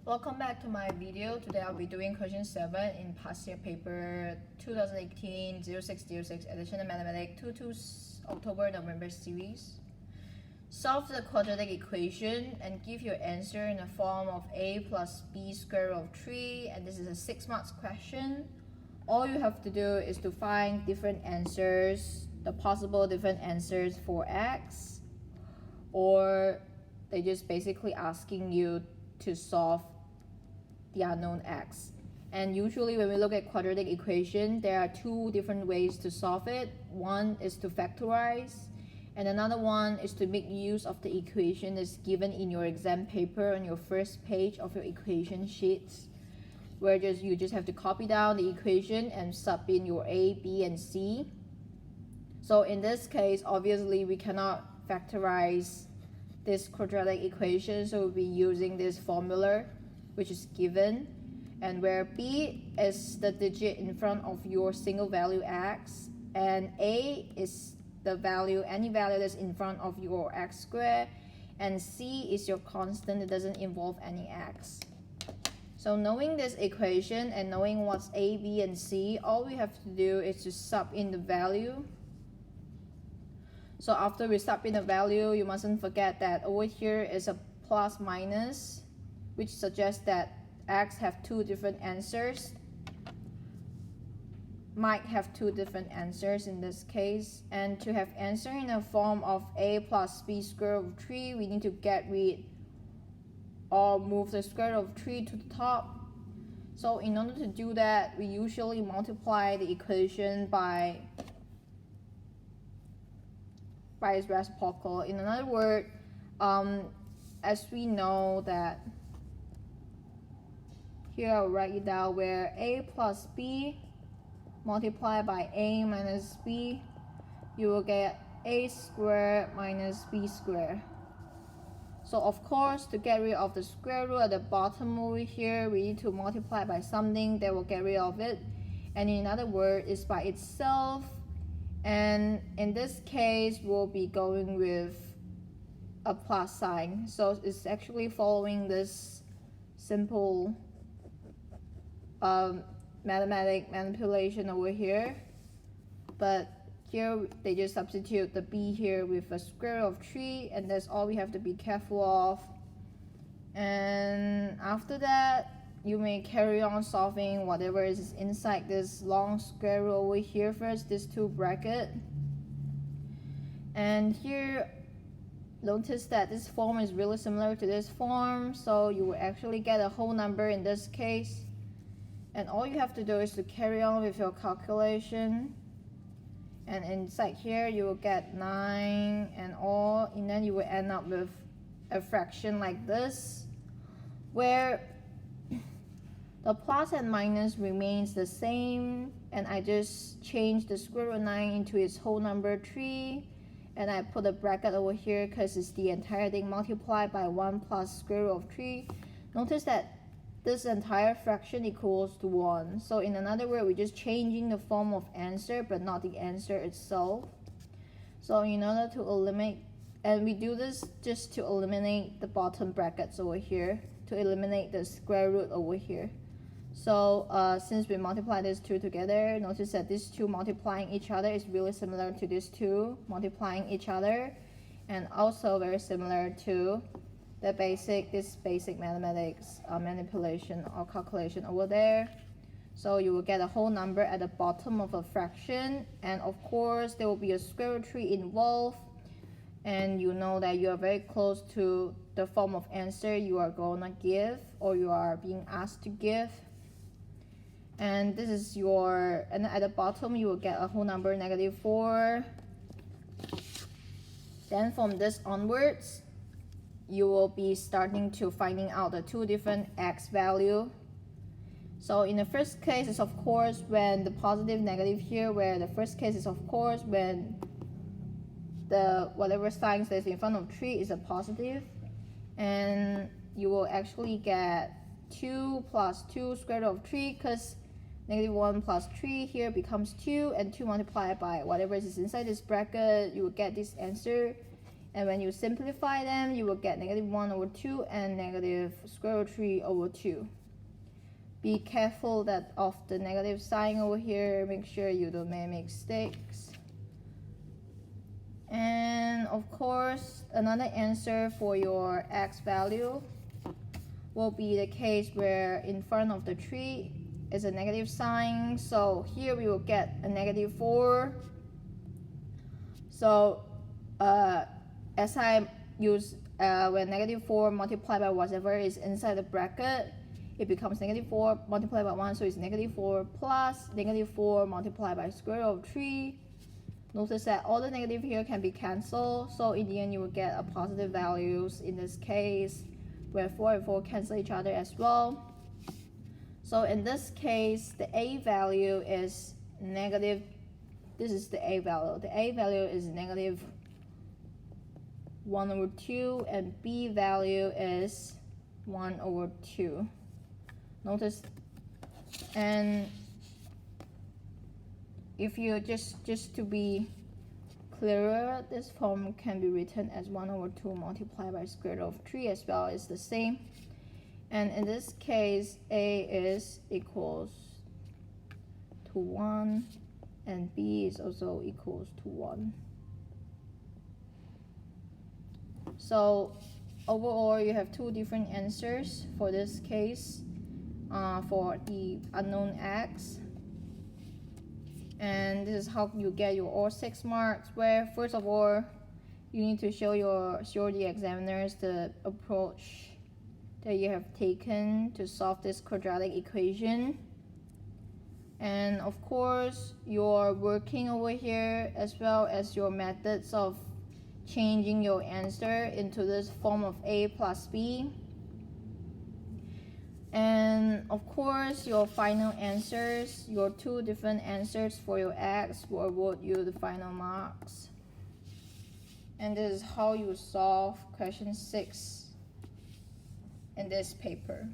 Welcome back to my video. Today I'll be doing question 7 in past year paper 2018-0606 edition of Mathematics 22 October-November series. Solve the quadratic equation and give your answer in the form of a plus b square root of 3, and this is a 6 marks question. All you have to do is to find different answers, the possible different answers for x, or they just basically asking you to solve the unknown x. And usually when we look at quadratic equation, there are two different ways to solve it. One is to factorize, and another one is to make use of the equation that's given in your exam paper on your first page of your equation sheets, where you just have to copy down the equation and sub in your a, b, and c. So in this case, obviously we cannot factorize this quadratic equation, so we'll be using this formula which is given, and where b is the digit in front of your single value x, and a is the value, any value that's in front of your x squared, and c is your constant that doesn't involve any x. So knowing this equation and knowing what's a, b, and c, all we have to do is to sub in the value. So after we sub in the value, you mustn't forget that over here is a plus minus, which suggests that x have two different answers, might have two different answers in this case. And to have answer in the form of a plus b square root of 3, we need to get rid or move the square root of 3 to the top. So in order to do that, we usually multiply the equation by its reciprocal. In another word, as we know that, here I'll write it down, where a plus b multiplied by a minus b, you will get a squared minus b squared. So of course, to get rid of the square root at the bottom over here, we need to multiply by something that will get rid of it. And in other words, it's by itself. And in this case, we'll be going with a plus sign. So it's actually following this simple mathematic manipulation over here. But here they just substitute the b here with a square root of 3, and that's all we have to be careful of. And after that, you may carry on solving whatever is inside this long square root over here first, this two bracket. And here, notice that this form is really similar to this form, so you will actually get a whole number in this case. And all you have to do is to carry on with your calculation. And inside here, you will get 9 and all, and then you will end up with a fraction like this, where the plus and minus remains the same, and I just changed the square root of 9 into its whole number 3, and I put a bracket over here because it's the entire thing multiplied by 1 plus square root of 3. Notice that this entire fraction equals to 1. So in another word, we're just changing the form of answer but not the answer itself. So in order to eliminate, and we do this just to eliminate the bottom brackets over here, to eliminate the square root over here. So since we multiply these two together, notice that these two multiplying each other is really similar to these two multiplying each other, and also very similar to the this basic mathematics manipulation or calculation over there. So you will get a whole number at the bottom of a fraction, and of course there will be a square root 3 involved, and you know that you are very close to the form of answer you are gonna give or you are being asked to give. And this is your, and at the bottom you will get a whole number -4. Then from this onwards, you will be starting to finding out the two different x value. So in the first case is of course when the positive negative here, where the first case is of course when the whatever sign that's in front of 3 is a positive, and you will actually get 2 plus 2 square root of 3, because -1 plus 3 here becomes 2, and 2 multiplied by whatever is inside this bracket, you will get this answer. And when you simplify them, you will get -1/2 and -√3/2. Be careful that of the negative sign over here. Make sure you don't make mistakes. And of course, another answer for your x value will be the case where in front of the 3 is a negative sign. So here we will get a -4. So as I use when -4 multiplied by whatever is inside the bracket, it becomes -4 multiplied by 1, so it's -4 plus -4 multiplied by square root of 3. Notice that all the negative here can be cancelled, so in the end you will get a positive values in this case, where 4 and 4 cancel each other as well. So in this case, the A value is negative. This is the A value. The A value is -1/2, and B value is 1/2. Notice, and if you just to be clearer, this form can be written as 1/2 multiplied by square root of 3 as well. It's the same. And in this case, A is equals to 1 and B is also equals to 1. So overall, you have two different answers for this case for the unknown x. And this is how you get your all 6 marks, where first of all, you need to show the examiners the approach that you have taken to solve this quadratic equation. And of course, your working over here, as well as your methods of changing your answer into this form of A plus B. And of course, your final answers, your 2 different answers for your x will award you the final marks. And this is how you solve question 6 in this paper.